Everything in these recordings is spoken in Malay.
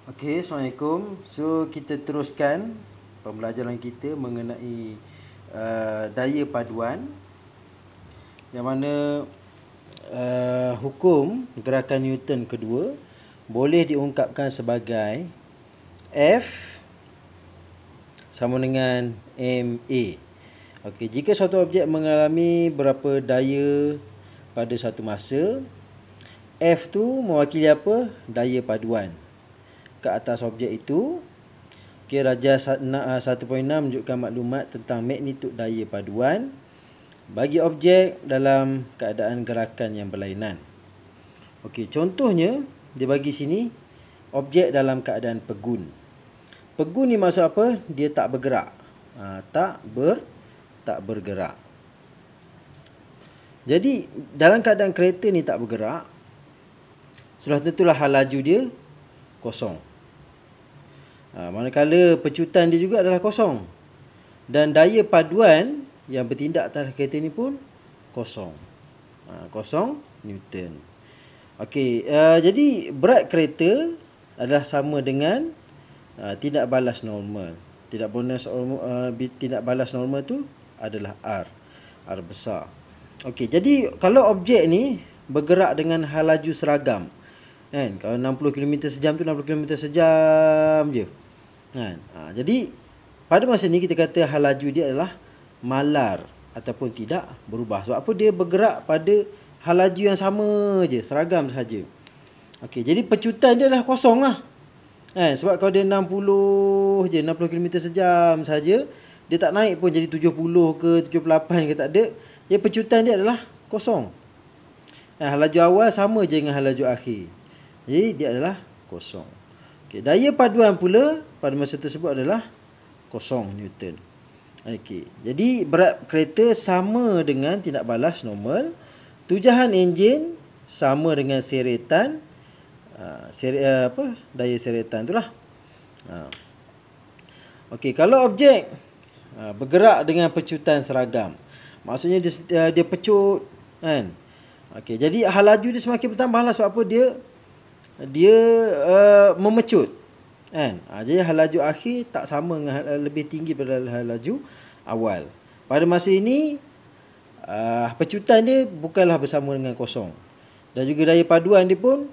Okey, Assalamualaikum. So, kita teruskan pembelajaran kita mengenai daya paduan, yang mana hukum gerakan Newton kedua boleh diungkapkan sebagai F sama dengan ma. Okey, jika suatu objek mengalami berapa daya pada satu masa, F tu mewakili apa? Daya paduan ke atas objek itu. Okay, rajah 1.6 menunjukkan maklumat tentang magnitud daya paduan bagi objek dalam keadaan gerakan yang berlainan. Okey, contohnya dia bagi sini objek dalam keadaan pegun. Pegun ni maksud apa? Dia tak bergerak. Tak bergerak. Jadi dalam keadaan kereta ni tak bergerak, sudah tentulah hal laju dia kosong. Manakala pecutan dia juga adalah kosong. Dan daya paduan yang bertindak atas kereta ni pun kosong. Kosong Newton. Okey, jadi berat kereta adalah sama dengan tindak balas normal. Tindak balas normal tu adalah R. R besar. Okey, jadi kalau objek ni bergerak dengan hal laju seragam, kan? Kalau 60 km sejam tu 60 km sejam je, kan? Jadi pada masa ni kita kata hal laju dia adalah malar ataupun tidak berubah. Sebab apa? Dia bergerak pada hal laju yang sama je, seragam sahaja. Okey, jadi pecutan dia adalah kosong lah, kan? Sebab kalau dia 60 je, 60 km sejam saja, dia tak naik pun jadi 70 ke 78 ke, tak ada. Dia pecutan dia adalah kosong. Hal laju awal sama je dengan hal laju akhir. Jadi dia adalah kosong. Okey, daya paduan pula pada masa tersebut adalah kosong Newton. Okey, jadi berat kereta sama dengan tindak balas normal. Tujahan enjin sama dengan seretan daya seretan itulah. Okey, kalau objek bergerak dengan pecutan seragam, maksudnya dia pecut, kan? Okey, jadi hal laju dia semakin bertambah lah. Sebab apa? Dia memecut, kan? Jadi hal laju akhir tak sama dengan lebih tinggi pada hal laju awal. Pada masa ini pecutan dia bukanlah bersama dengan kosong, dan juga daya paduan dia pun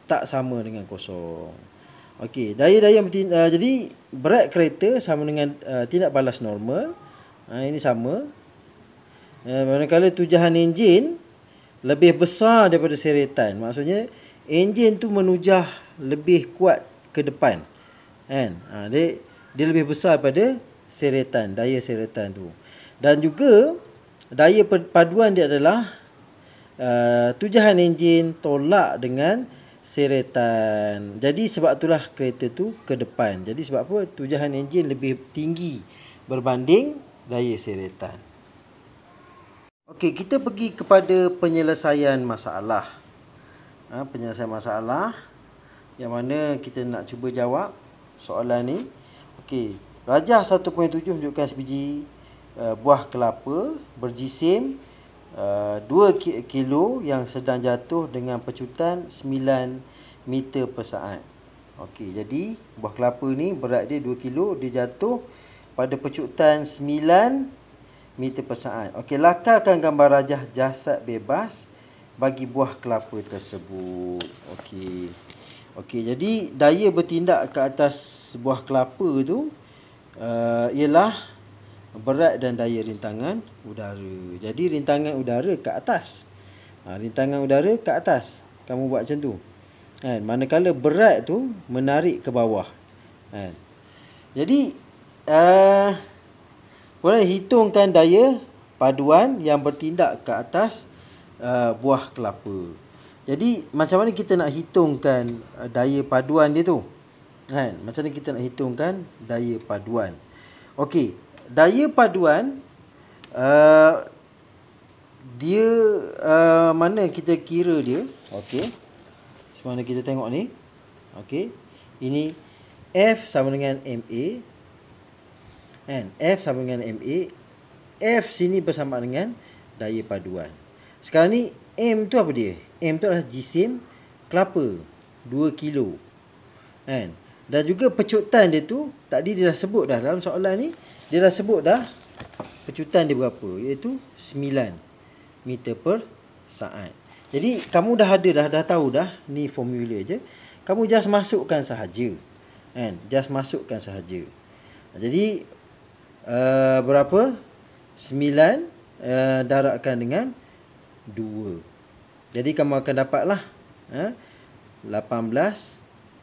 tak sama dengan kosong. Okey, jadi berat kereta sama dengan tindak balas normal. Ini sama. Manakala tujahan enjin lebih besar daripada seretan, maksudnya enjin tu menujah lebih kuat ke depan, kan? Dia lebih besar pada seretan, daya seretan tu. Dan juga daya paduan dia adalah tujahan enjin tolak dengan seretan. Jadi sebab itulah kereta tu ke depan. Jadi sebab apa? Tujahan enjin lebih tinggi berbanding daya seretan. Okey, kita pergi kepada penyelesaian masalah. Penyelesaian masalah yang mana kita nak cuba jawab soalan ni. Okey, rajah 1.7 menunjukkan sebiji buah kelapa berjisim 2 kilo yang sedang jatuh dengan pecutan 9 meter per saat. Okey, jadi buah kelapa ni berat dia 2 kilo, dia jatuh pada pecutan 9 meter per saat. Okey, lakarkan gambar rajah jasad bebas bagi buah kelapa tersebut. Okey, jadi daya bertindak ke atas buah kelapa tu ialah berat dan daya rintangan udara. Jadi rintangan udara ke atas. Rintangan udara ke atas. Kamu buat macam tu, kan? Manakala berat tu menarik ke bawah, kan? Jadi boleh hitungkan daya paduan yang bertindak ke atas buah kelapa. Jadi macam mana kita nak hitungkan daya paduan dia tu, kan? Macam mana kita nak hitungkan daya paduan? Okey, daya paduan dia mana kita kira dia. Okey, semana kita tengok ni. Okey, ini F sama dengan MA, kan? F sama dengan MA. F sini bersama dengan daya paduan. Sekarang ni M tu apa dia? M tu adalah jisim kelapa 2 kilo, kan? Dan juga pecutan dia tu, tadi dia dah sebut dah dalam soalan ni, dia dah sebut dah pecutan dia berapa, iaitu 9 meter per saat. Jadi kamu dah ada dah tahu dah ni formula je. Kamu just masukkan sahaja. Kan? Just masukkan sahaja. Jadi berapa? 9 darabkan dengan 2. Jadi kamu akan dapatlah 18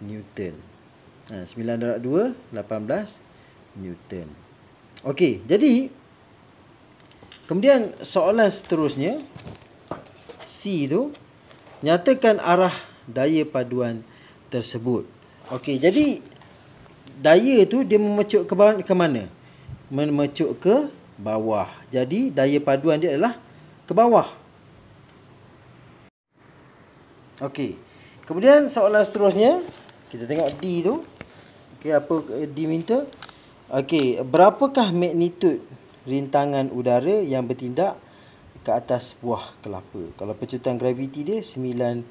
Newton. 9 darab 2, 18 Newton. Okey, jadi kemudian soalan seterusnya, C tu, nyatakan arah daya paduan tersebut. Okey, jadi daya tu dia memecut ke mana? Memecut ke bawah. Jadi daya paduan dia adalah ke bawah. Okey. Kemudian soalan seterusnya, kita tengok D tu. Okey, apa D minta? Okey, berapakah magnitud rintangan udara yang bertindak ke atas buah kelapa? Kalau pecutan graviti dia 9.81.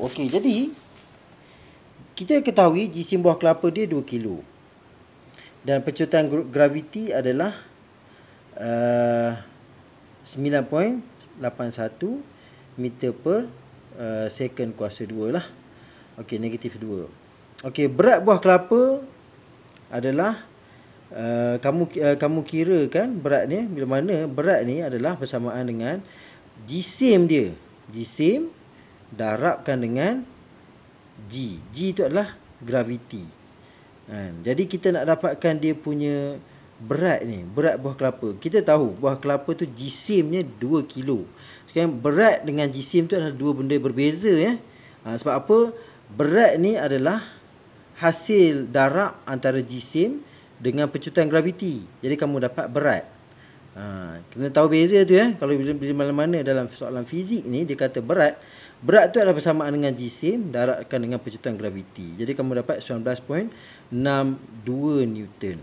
Okey, jadi kita ketahui jisim buah kelapa dia 2 kilo. Dan pecutan graviti adalah 9.81 meter per second kuasa 2 lah. Okey, negatif 2. Okey, berat buah kelapa adalah kamu kira kan berat ni, bila mana berat ni adalah bersamaan dengan jisim dia. Jisim darabkan dengan G. G itu adalah graviti. Jadi kita nak dapatkan dia punya berat ni, berat buah kelapa. Kita tahu buah kelapa tu jisimnya 2 kilo. Sekarang berat dengan jisim tu adalah dua benda berbeza ya. Sebab apa? Berat ni adalah hasil darab antara jisim dengan pecutan graviti. Jadi kamu dapat berat. Kena tahu beza tu ya. Kalau bila mana-mana dalam soalan fizik ni dia kata berat, berat tu adalah bersamaan dengan jisim darabkan dengan pecutan graviti. Jadi kamu dapat 19.62 Newton.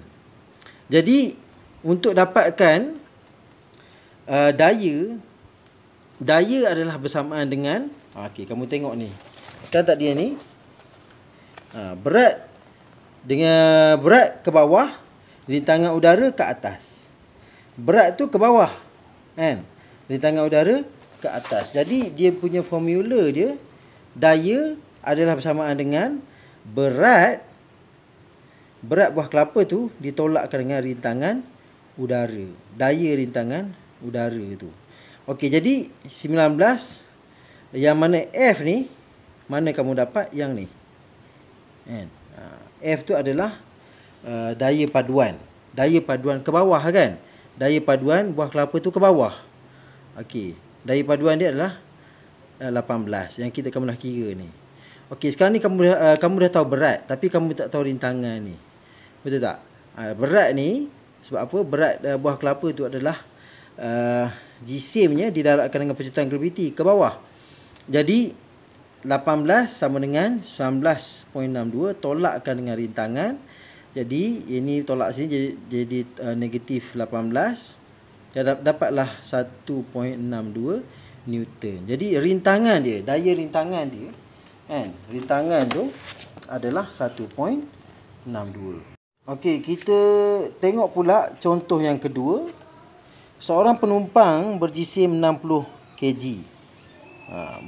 Jadi untuk dapatkan daya adalah bersamaan dengan okey, kamu tengok ni. Kan tadi ni berat dengan berat ke bawah, rintangan udara ke atas. Berat tu ke bawah kan, rintangan udara ke atas. Jadi dia punya formula dia, daya adalah bersamaan dengan berat buah kelapa tu ditolakkan dengan rintangan udara. Daya rintangan udara tu. Okey, jadi 19 yang mana F ni, mana kamu dapat yang ni? Kan? F tu adalah daya paduan. Daya paduan ke bawah kan? Daya paduan buah kelapa tu ke bawah. Okey, daya paduan dia adalah 18 yang kamu dah kira ni. Okey, sekarang ni kamu dah tahu berat, tapi kamu tak tahu rintangan ni. Betul tak? Berat ni sebab apa? Berat buah kelapa tu adalah jisimnya didarabkan dengan pecutan graviti ke bawah. Jadi 18 sama dengan 19.62 tolakkan dengan rintangan. Jadi ini tolak sini jadi negatif 18. Dapatlah 1.62 Newton. Jadi rintangan dia, daya rintangan dia kan, rintangan tu adalah 1.62. Okey, kita tengok pula contoh yang kedua. Seorang penumpang berjisim 60 kg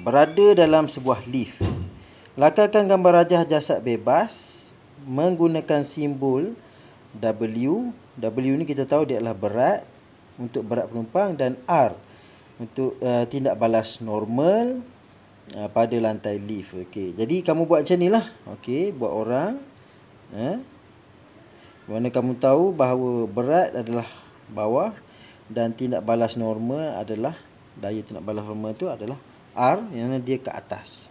berada dalam sebuah lift. Lakarkan gambar rajah jasad bebas menggunakan simbol W. W ni kita tahu dia adalah berat untuk berat penumpang, dan R untuk tindak balas normal pada lantai lift. Okey, jadi kamu buat macam ni lah. Okey, buat orang mana kamu tahu bahawa berat adalah bawah dan tindak balas normal adalah, daya tindak balas normal tu adalah R, yang dia ke atas.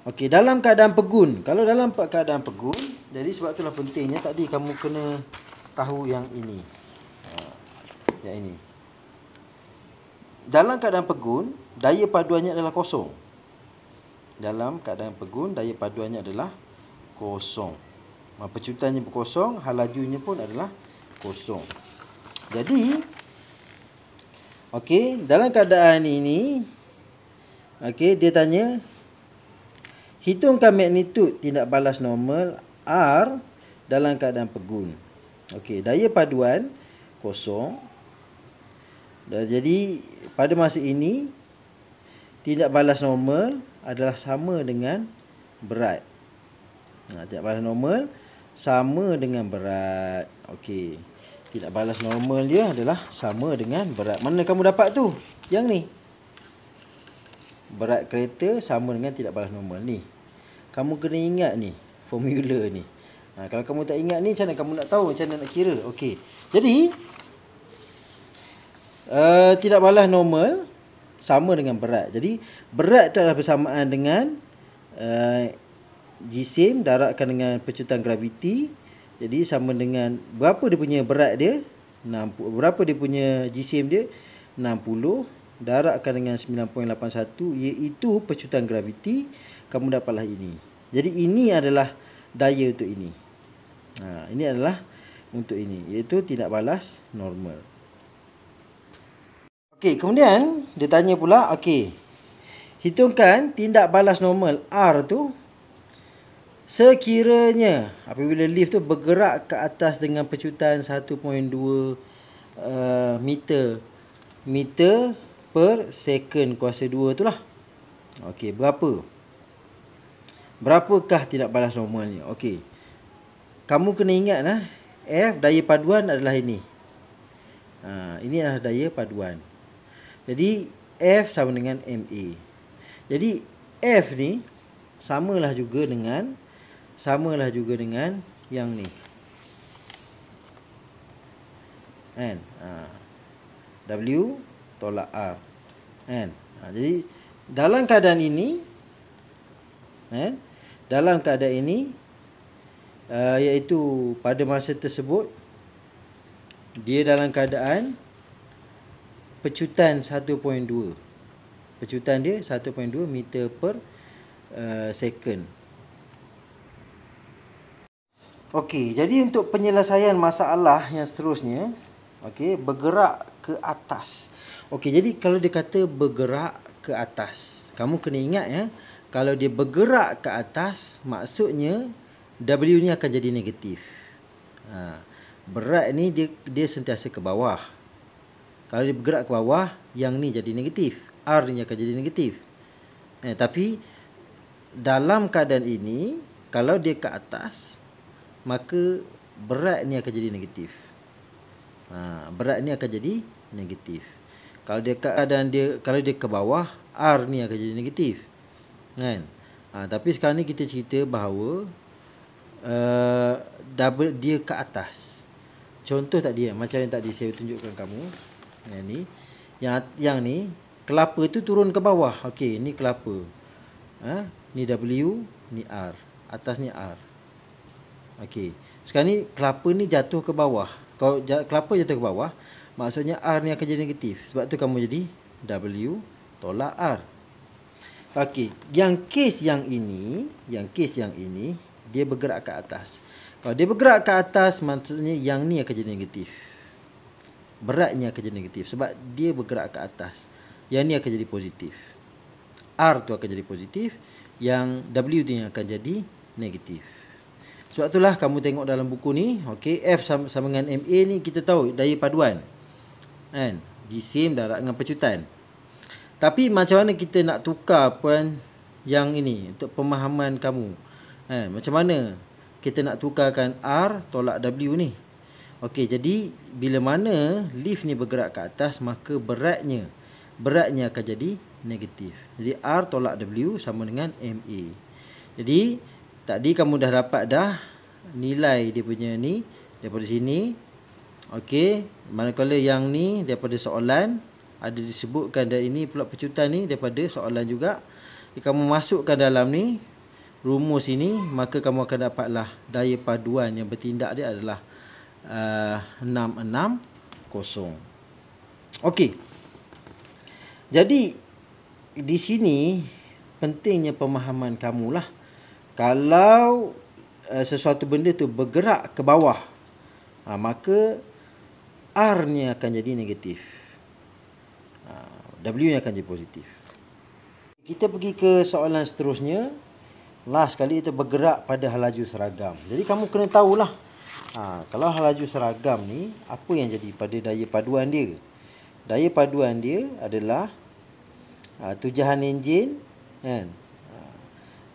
Okey, dalam keadaan pegun. Kalau dalam keadaan pegun, jadi sebab itulah pentingnya tadi kamu kena tahu yang ini. Yang ini. Dalam keadaan pegun, daya paduannya adalah kosong. Dalam keadaan pegun, daya paduannya adalah kosong. Pecutannya berkosong, hal lajunya pun adalah kosong. Jadi, okey, dalam keadaan ini, okey, dia tanya Hitungkan magnitud tindak balas normal R dalam keadaan pegun. Okey, daya paduan kosong. Jadi pada masa ini tindak balas normal adalah sama dengan berat. Tindak balas normal sama dengan berat. Okey. Tindak balas normal dia adalah sama dengan berat. Mana kamu dapat tu? Yang ni. Berat kereta sama dengan tindak balas normal ni. Kamu kena ingat ni formula ni. Kalau kamu tak ingat ni, macam mana kamu nak tahu, macam mana nak kira? Okey. Jadi tindak balas normal sama dengan berat. Jadi berat tu adalah bersamaan dengan jisim daratkan dengan pecutan graviti. Jadi sama dengan berapa dia punya berat dia? 60. Berapa dia punya jisim dia? 60 daratkan dengan 9.81, iaitu pecutan graviti. Kamu dapatlah ini. Jadi ini adalah daya untuk ini. Ini adalah untuk ini, iaitu tindak balas normal. Okey, kemudian dia tanya pula, okey, hitungkan tindak balas normal R tu sekiranya apabila lift tu bergerak ke atas dengan pecutan 1.2 meter per second kuasa 2 tu lah. Okey, berapakah tindak balas normalnya? Okey, kamu kena ingat F, daya paduan adalah ini. Ini adalah daya paduan. Jadi F sama dengan MA. Jadi F ni samalah juga dengan yang ni. Kan? W tolak R. Kan? Jadi dalam keadaan ini, iaitu pada masa tersebut dia dalam keadaan pecutan 1.2. Pecutan dia 1.2 meter per second. Okey, jadi untuk penyelesaian masalah yang seterusnya, okey, bergerak ke atas. Okey, jadi kalau dia kata bergerak ke atas, kamu kena ingat kalau dia bergerak ke atas, maksudnya W ni akan jadi negatif. Berat ni dia sentiasa ke bawah. Kalau dia bergerak ke bawah, yang ni jadi negatif. R ni akan jadi negatif. Tapi dalam keadaan ini, kalau dia ke atas, maka berat ni akan jadi negatif. Berat ni akan jadi negatif. Kalau dia ke bawah, R ni akan jadi negatif. Kan? Tapi sekarang ni kita cerita bahawa dia ke atas. Contoh tadi, macam yang tadi saya tunjukkan kamu. Yang ni kelapa tu turun ke bawah. Okey, ni kelapa. Ni W, ni R. Atas ni R. Okey. Sekarang ni kelapa ni jatuh ke bawah. Kalau kelapa jatuh ke bawah, maksudnya R ni akan jadi negatif. Sebab tu kamu jadi W tolak R. Okey, yang kes yang ini dia bergerak ke atas. Kalau dia bergerak ke atas, maksudnya yang ni akan jadi negatif. Beratnya akan jadi negatif sebab dia bergerak ke atas. Yang ni akan jadi positif. R tu akan jadi positif, yang W tu akan jadi negatif. Sebab itulah kamu tengok dalam buku ni, okey, F sama dengan MA ni kita tahu daya paduan. Kan? Jisim darat dengan pecutan. Tapi macam mana kita nak tukar pun yang ini untuk pemahaman kamu? Macam mana kita nak tukarkan R tolak W ni? Okey, jadi bila mana lift ni bergerak ke atas, maka beratnya akan jadi negatif. Jadi R tolak W sama dengan MA. Jadi tadi kamu dah dapat nilai dia punya ni daripada sini. Okey, manakala yang ni daripada soalan ada disebutkan, dan ini pula pecutan ni daripada soalan juga. Kamu masukkan dalam ni rumus ini, maka kamu akan dapatlah daya paduan yang bertindak dia adalah 660. Okey. Jadi di sini pentingnya pemahaman kamulah. Kalau sesuatu benda tu bergerak ke bawah, maka R nya akan jadi negatif. W nya akan jadi positif. Kita pergi ke soalan seterusnya. last sekali itu bergerak pada halaju seragam. Jadi kamu kena tahulah. Kalau halaju seragam ni, apa yang jadi pada daya paduan dia? Daya paduan dia adalah tujahan enjin, kan?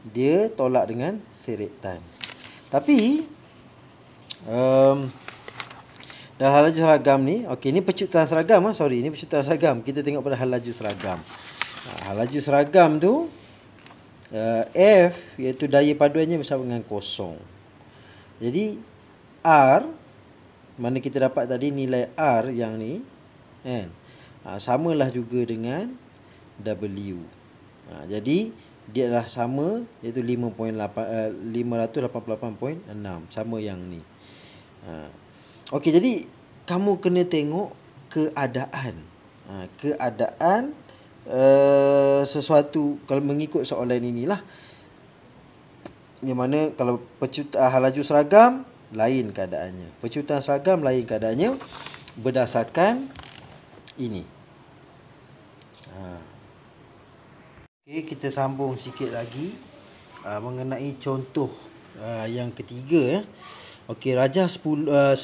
Dia tolak dengan serektan. Tapi dalam halaju seragam ni, okey, ni pecutan seragam ini pecutan seragam. Kita tengok pada halaju seragam. Halaju seragam tu F iaitu daya paduannya bersama dengan kosong. Jadi R, mana kita dapat tadi nilai R yang ni, kan? Samalah juga dengan W. Jadi dia adalah sama, iaitu 588.6, sama yang ni. Okey, jadi kamu kena tengok keadaan. Keadaan sesuatu kalau mengikut soalan inilah. Yang mana kalau halaju seragam lain keadaannya, pecutan seragam lain keadaannya, berdasarkan ini. Okey, kita sambung sikit lagi mengenai contoh yang ketiga. Okey, rajah 11.10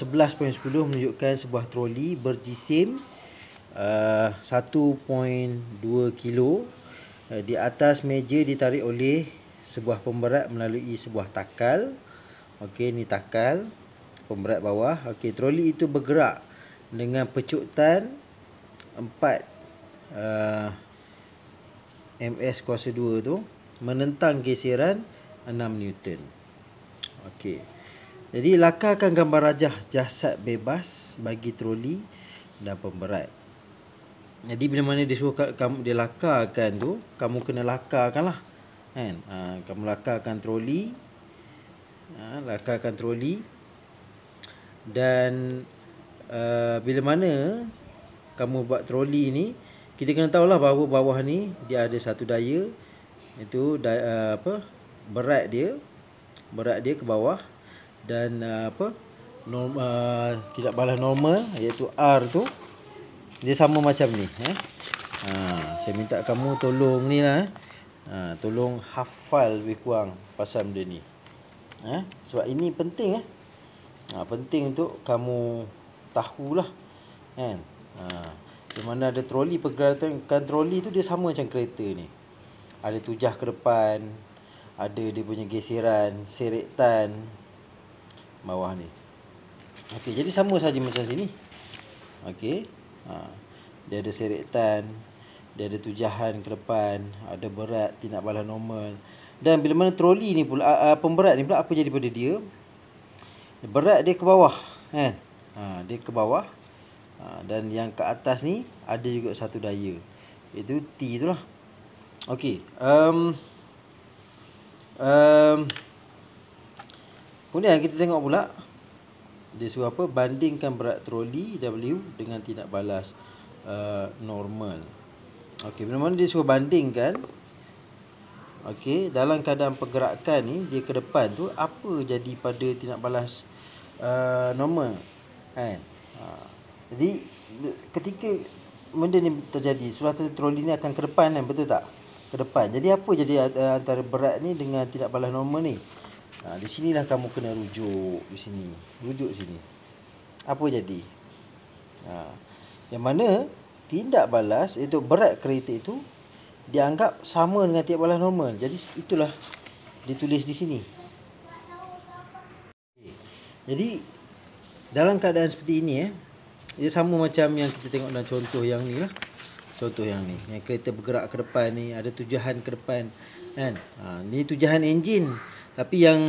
menunjukkan sebuah troli berjisim 1.2 kilo di atas meja ditarik oleh sebuah pemberat melalui sebuah takal. Okey, ni takal, pemberat bawah. Okey, troli itu bergerak dengan pecutan 4 ms kuasa 2 tu menentang geseran 6 Newton. Okey. Jadi lakarkan gambar rajah jasad bebas bagi troli dan pemberat. Jadi bila mana dia suruh kamu dia lakarkan tu, kamu kena lakarkanlah, kan? Kamu lakarkan troli. Lakarkan troli. Dan bila mana kamu buat troli ni, kita kena tahulah bahawa bawah ni dia ada satu daya, iaitu berat dia ke bawah, dan tidak balas normal, iaitu R tu dia sama macam ni. Saya minta kamu tolong ni lah, tolong hafal lebih kurang pasal benda ni. Sebab ini penting penting untuk kamu tahulah, kan? Di mana ada troli, pergerakan troli tu dia sama macam kereta ni. Ada tujah ke depan, ada dia punya geseran, serektan bawah ni. Okey, jadi sama saja macam sini. Okey. Dia ada serektan, dia ada tujahan ke depan, ada berat, tindak balas normal. Dan bila mana troli ni pula, pemberat ni pula, apa jadi pada dia? Berat dia ke bawah, kan? Dia ke bawah. Dan yang ke atas ni ada juga satu daya, iaitu T tu lah. Okey. Kemudian kita tengok pula dia suruh apa? Bandingkan berat troli W dengan tindak balas normal. Okey, bila mana dia suruh bandingkan, okey, dalam keadaan pergerakan ni dia ke depan tu, apa jadi pada tindak balas normal, kan? Jadi ketika benda ni terjadi, suatu troli ni akan ke depan, kan? Betul tak? Ke depan. Jadi apa jadi antara berat ni dengan tindak balas normal ni? Di sinilah kamu kena rujuk di sini. Rujuk sini. Apa jadi? Yang mana tindak balas, iaitu berat kereta itu dianggap sama dengan tindak balas normal. Jadi itulah ditulis di sini. Jadi dalam keadaan seperti ini, dia sama macam yang kita tengok dalam contoh yang ni lah. Contoh yang ni, yang kereta bergerak ke depan ni, ada tujahan ke depan, kan? Ni tujahan enjin. Tapi yang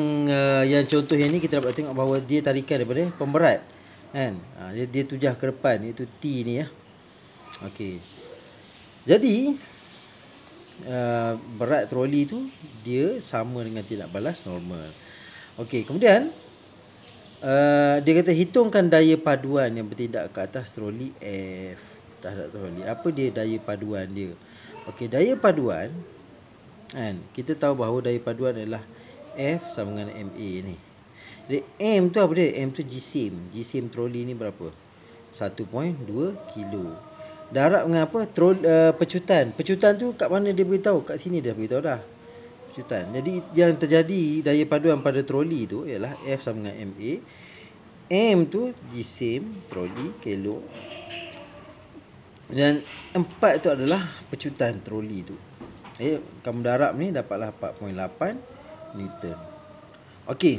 contoh yang ni kita dapat tengok bahawa dia tarikan daripada pemberat, kan? Dia tujah ke depan, iaitu T ni ya. Okey. Jadi berat troli tu dia sama dengan tindak balas normal. Okey, kemudian dia kata hitungkan daya paduan yang bertindak ke atas troli F terhadap troli. Apa dia daya paduan dia? Okey, daya paduan, kan? Kita tahu bahawa daya paduan adalah F sama dengan MA ni. Jadi M tu apa dia? M tu jisim. Jisim troli ni berapa? 1.2 kilo. Darab dengan apa? Pecutan. Pecutan tu kat mana dia beritahu? Kat sini dia beritahu dah. pecutan. Jadi yang terjadi daya paduan pada troli tu ialah F sama dengan MA. M tu jisim, troli, kilo. Dan 4 tu adalah pecutan troli tu. Kamu darab ni dapatlah 4.8 Newton. Okey.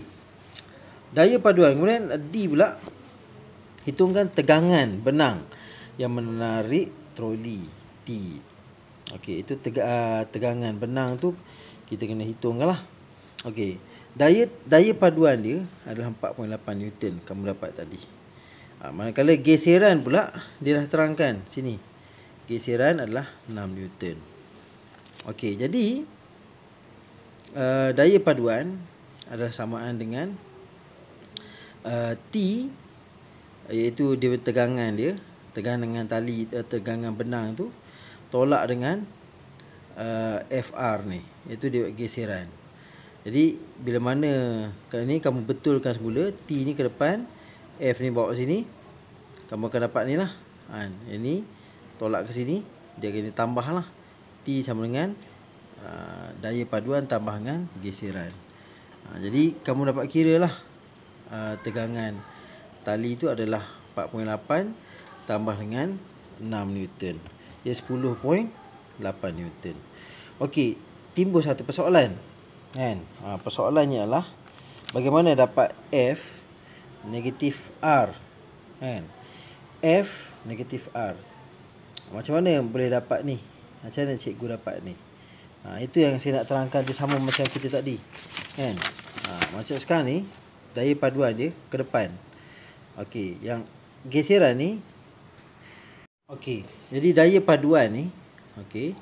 Daya paduan. Kemudian D pula, hitungkan tegangan benang yang menarik troli T. Okey, itu tegangan benang tu kita kena hitunglah. Okey. Daya paduan dia adalah 4.8 Newton kamu dapat tadi. Manakala geseran pula dia dah terangkan sini. Geseran adalah 6 Newton. Okey, jadi daya paduan adalah samaan dengan T, iaitu dia tegangan dia, tegangan tali, tegangan benang tu tolak dengan FR ni, iaitu dia geseran. Jadi bila mana kali ni kamu betulkan semula, T ni ke depan, F ni bawa sini, kamu akan dapat ni lah. Ini tolak ke sini, dia kena tambah lah. T sama dengan daya paduan tambah dengan geseran. Jadi kamu dapat kira lah tegangan tali tu adalah 4.8 tambah dengan 6 Newton. Ia 10.8 Newton. Okey, timbul satu persoalan. Kan? Persoalannya adalah bagaimana dapat F negatif R. Kan? F negatif R. Macam mana boleh dapat ni? Macam mana cikgu dapat ni? Itu yang saya nak terangkan, dia sama macam kita tadi. Kan? Macam sekarang ni daya paduan dia ke depan. Okey, yang geseran ni. Okey, jadi daya paduan ni, okey.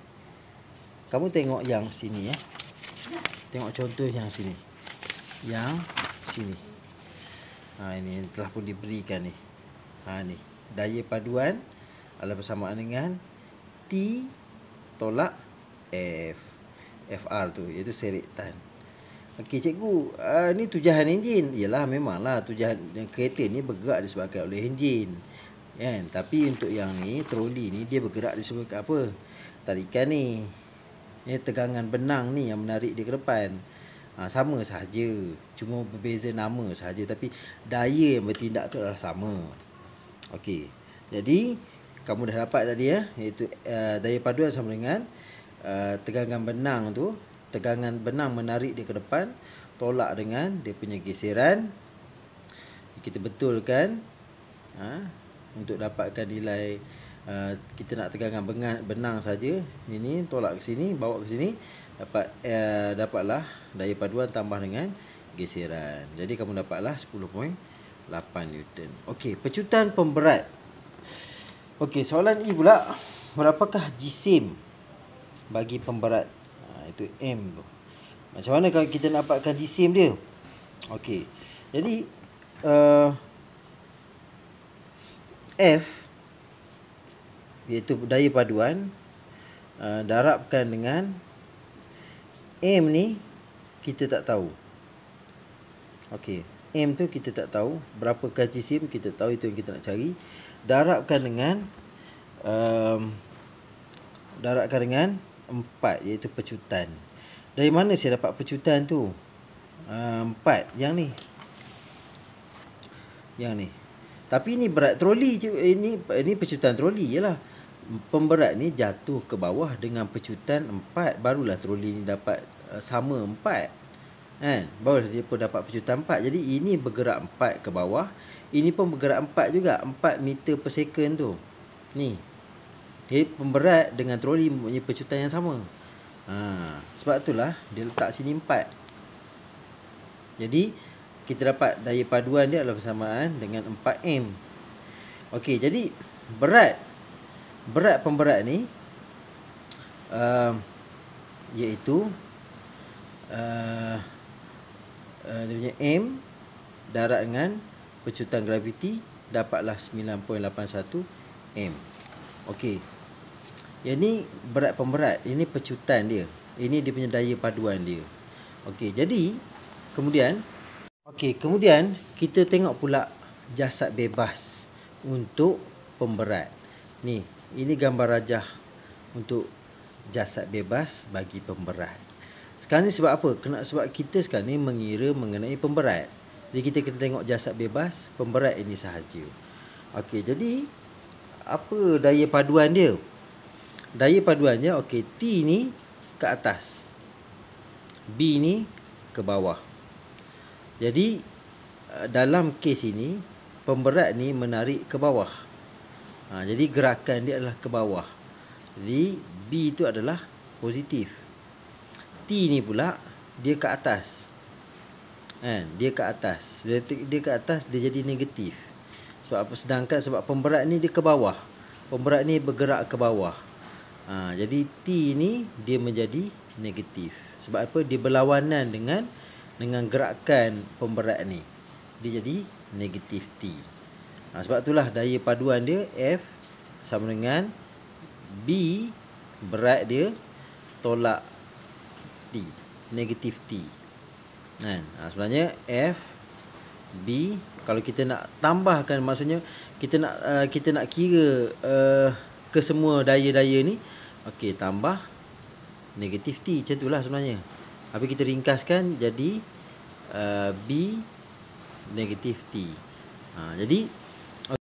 Kamu tengok yang sini ya. Tengok contoh yang sini. Yang sini. Ini telah pun diberikan ni. Ni. Daya paduan adalah bersamaan dengan T tolak F. FR tu, iaitu serektan. Okey cikgu, ni tujahan enjin. Yalah, memanglah tujahan kereta ni bergerak disebabkan oleh enjin. Kan? Tapi untuk yang ni, troli ni, dia bergerak disebabkan apa? Tarikan ni. Ini tegangan benang ni yang menarik dia ke depan. Sama sahaja, cuma berbeza nama sahaja, tapi daya yang bertindak tu adalah sama. Okey. Jadi kamu dah dapat tadi ya, iaitu daya paduan sama dengan tegangan benang tu, tegangan benang menarik dia ke depan tolak dengan dia punya geseran. Kita betulkan untuk dapatkan nilai. Kita nak tegangan benang saja. Ini tolak ke sini, bawa ke sini, dapatlah daya paduan tambah dengan geseran. Jadi kamu dapatlah 10.8 Newton. Okey, pecutan pemberat. Okey, soalan E pula, berapakah jisim bagi pemberat? Itu M tu. Macam mana kalau kita nak dapatkan jisim dia? Okey. Jadi F, iaitu daya paduan, darabkan dengan M ni kita tak tahu. Okey, M tu kita tak tahu. Berapakah jisim kita tahu, itu yang kita nak cari. Darabkan dengan 4, iaitu pecutan. Dari mana saya dapat pecutan tu? 4, yang ni. Yang ni. Tapi ini berat troli je. Ini pecutan troli jelah. Pemberat ni jatuh ke bawah dengan pecutan 4, barulah troli ni dapat sama 4. Kan? Baru dia pun dapat pecutan 4. Jadi ini bergerak 4 ke bawah. Ini pun bergerak 4 juga. 4 meter per second tu. Ni. Jadi pemberat dengan troli mempunyai pecutan yang sama. Sebab itulah dia letak sini 4. Jadi kita dapat daya paduan dia adalah bersamaan dengan 4M. Okey, jadi berat pemberat ni iaitu dia punya M darab dengan pecutan graviti, dapatlah 9.81 M. Okey. Yang ni berat pemberat, ini pecutan dia. Ini dia punya daya paduan dia. Okey, jadi kemudian kita tengok pula jasad bebas untuk pemberat. Ni, ini gambar rajah untuk jasad bebas bagi pemberat. Sekarang ni sebab apa? Sebab kita sekarang ni mengira mengenai pemberat. Jadi kita kena tengok jasad bebas, pemberat ini sahaja. Okey, jadi apa daya paduan dia? Daya paduannya, okey, T ni ke atas, B ni ke bawah. Jadi dalam kes ini pemberat ni menarik ke bawah. Jadi gerakan dia adalah ke bawah. Jadi B itu adalah positif. T ni pula dia ke atas. Kan? Dia ke atas. Dia ke atas, dia jadi negatif. Sebab apa? Sedangkan sebab pemberat ni dia ke bawah. Pemberat ni bergerak ke bawah. Jadi T ni dia menjadi negatif. Sebab apa? Dia berlawanan dengan gerakan pemberat ni. Dia jadi negatif T. Sebab itulah daya paduan dia F sama dengan B berat dia tolak T, negatif T. Kan? Sebenarnya F B, kalau kita nak tambahkan, maksudnya kita nak kira ke semua daya-daya ni, okey, tambah negatif T, macam itulah sebenarnya. Habis kita ringkaskan jadi B negatif T. Jadi